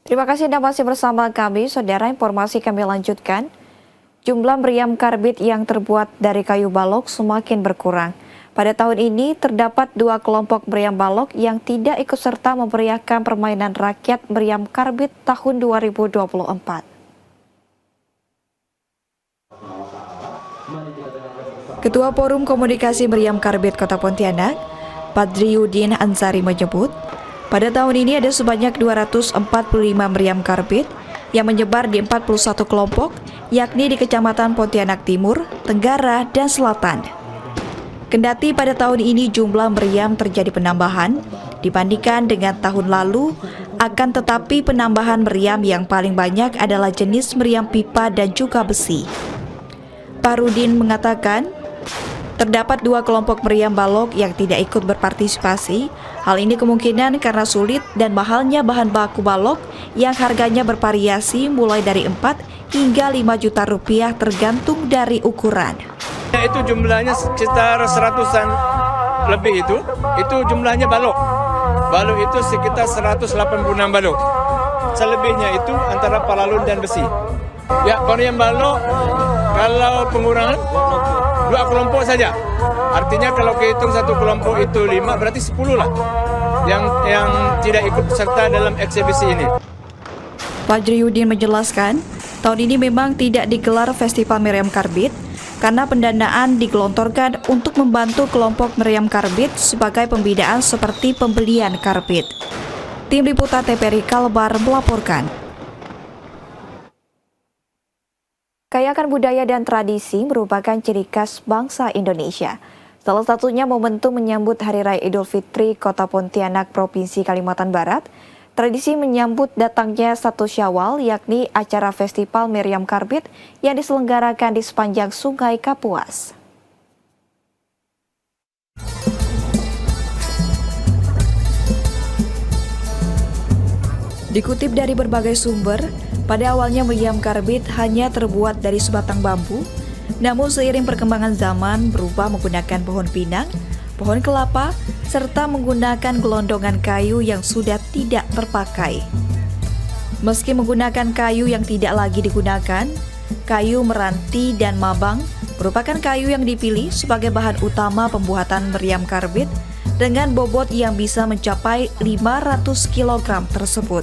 Terima kasih Anda masih bersama kami, Saudara. Informasi kami lanjutkan. Jumlah meriam karbit yang terbuat dari kayu balok semakin berkurang. Pada tahun ini terdapat 2 kelompok meriam balok yang tidak ikut serta memeriahkan permainan rakyat meriam karbit tahun 2024. Ketua Forum Komunikasi Meriam Karbit Kota Pontianak, Badriuddin Ansari menyebut, pada tahun ini ada sebanyak 245 meriam karbit yang menyebar di 41 kelompok, yakni di Kecamatan Pontianak Timur, Tenggara, dan Selatan. Kendati pada tahun ini jumlah meriam terjadi penambahan dibandingkan dengan tahun lalu, akan tetapi penambahan meriam yang paling banyak adalah jenis meriam pipa dan juga besi. Pak Rudin mengatakan, terdapat 2 kelompok meriam balok yang tidak ikut berpartisipasi. Hal ini kemungkinan karena sulit dan mahalnya bahan baku balok yang harganya bervariasi mulai dari 4 hingga 5 juta rupiah tergantung dari ukuran. Itu jumlahnya sekitar 100-an lebih itu jumlahnya balok. Balok itu sekitar 186 balok. Selebihnya itu antara paralon dan besi. Ya, meriam balok kalau pengurangan 2 kelompok saja. Artinya kalau kehitung 1 kelompok itu 5, berarti 10 lah yang tidak ikut serta dalam eksibisi ini. Badriuddin menjelaskan, tahun ini memang tidak digelar Festival Meriam Karbit karena pendanaan digelontorkan untuk membantu kelompok meriam karbit sebagai pembinaan seperti pembelian karbit. Tim Liputan TVRI Kalbar melaporkan. Kekayaan budaya dan tradisi merupakan ciri khas bangsa Indonesia. Salah satunya momentum menyambut Hari Raya Idul Fitri Kota Pontianak, Provinsi Kalimantan Barat. Tradisi menyambut datangnya 1 Syawal, yakni acara Festival Meriam Karbit yang diselenggarakan di sepanjang Sungai Kapuas. Dikutip dari berbagai sumber, pada awalnya meriam karbit hanya terbuat dari sebatang bambu, namun seiring perkembangan zaman berubah menggunakan pohon pinang, pohon kelapa, serta menggunakan gelondongan kayu yang sudah tidak terpakai. Meski menggunakan kayu yang tidak lagi digunakan, kayu meranti dan mabang merupakan kayu yang dipilih sebagai bahan utama pembuatan meriam karbit dengan bobot yang bisa mencapai 500 kg tersebut.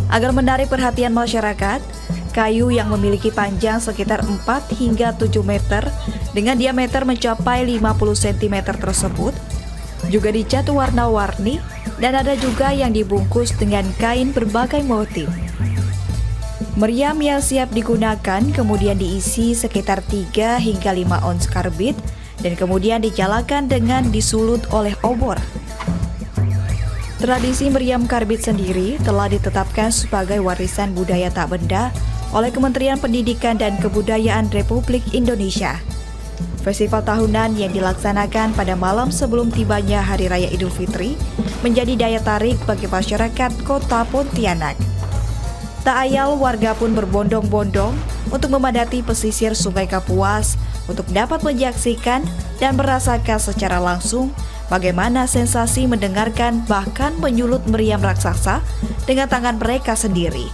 Agar menarik perhatian masyarakat, kayu yang memiliki panjang sekitar 4 hingga 7 meter dengan diameter mencapai 50 cm tersebut juga dicat warna-warni dan ada juga yang dibungkus dengan kain berbagai motif. Meriam yang siap digunakan kemudian diisi sekitar 3 hingga 5 ons karbit dan kemudian dinyalakan dengan disulut oleh obor. Tradisi meriam karbit sendiri telah ditetapkan sebagai warisan budaya tak benda oleh Kementerian Pendidikan dan Kebudayaan Republik Indonesia. Festival tahunan yang dilaksanakan pada malam sebelum tibanya Hari Raya Idul Fitri menjadi daya tarik bagi masyarakat Kota Pontianak. Tak ayal warga pun berbondong-bondong untuk memadati pesisir Sungai Kapuas untuk dapat menyaksikan dan merasakan secara langsung bagaimana sensasi mendengarkan bahkan menyulut meriam raksasa dengan tangan mereka sendiri.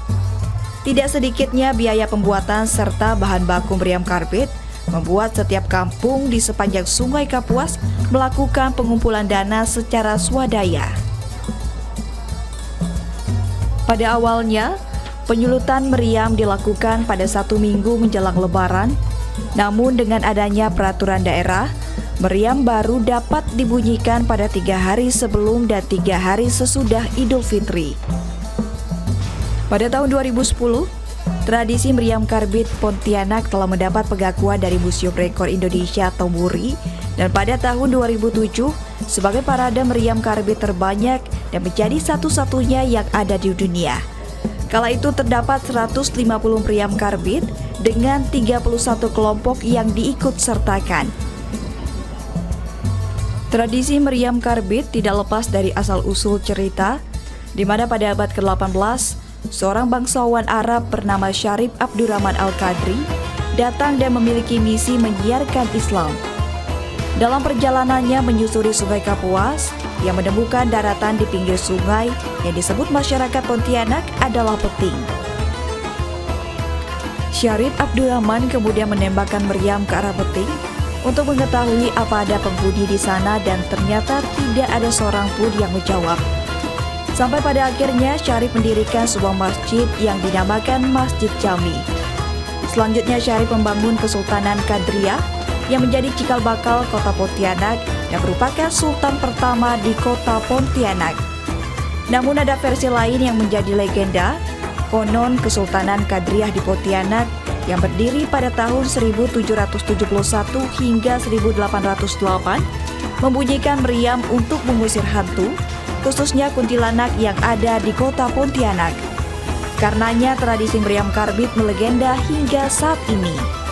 Tidak sedikitnya biaya pembuatan serta bahan baku meriam karbit membuat setiap kampung di sepanjang Sungai Kapuas melakukan pengumpulan dana secara swadaya. Pada awalnya, penyulutan meriam dilakukan pada 1 minggu menjelang Lebaran, namun dengan adanya peraturan daerah, meriam baru dapat dibunyikan pada 3 hari sebelum dan 3 hari sesudah Idul Fitri. Pada tahun 2010, tradisi meriam karbit Pontianak telah mendapat pengakuan dari Museum Rekor Indonesia atau MURI, dan pada tahun 2007 sebagai parade meriam karbit terbanyak dan menjadi satu-satunya yang ada di dunia. Kala itu terdapat 150 meriam karbit dengan 31 kelompok yang diikut sertakan. Tradisi meriam karbit tidak lepas dari asal-usul cerita, di mana pada abad ke-18, seorang bangsawan Arab bernama Syarif Abdurrahman Al-Qadri datang dan memiliki misi menyiarkan Islam. Dalam perjalanannya menyusuri Sungai Kapuas, yang menemukan daratan di pinggir sungai yang disebut masyarakat Pontianak adalah peting. Syarif Abdurrahman kemudian menembakkan meriam ke arah peting untuk mengetahui apa ada penghuni di sana dan ternyata tidak ada seorang pun yang menjawab. Sampai pada akhirnya Syarif mendirikan sebuah masjid yang dinamakan Masjid Jami. Selanjutnya Syarif membangun Kesultanan Kadriah yang menjadi cikal bakal kota Pontianak dan merupakan sultan pertama di kota Pontianak. Namun ada versi lain yang menjadi legenda. Konon Kesultanan Kadriah di Pontianak yang berdiri pada tahun 1771 hingga 1808 membunyikan meriam untuk mengusir hantu, khususnya kuntilanak yang ada di kota Pontianak. Karenanya tradisi meriam karbit melegenda hingga saat ini.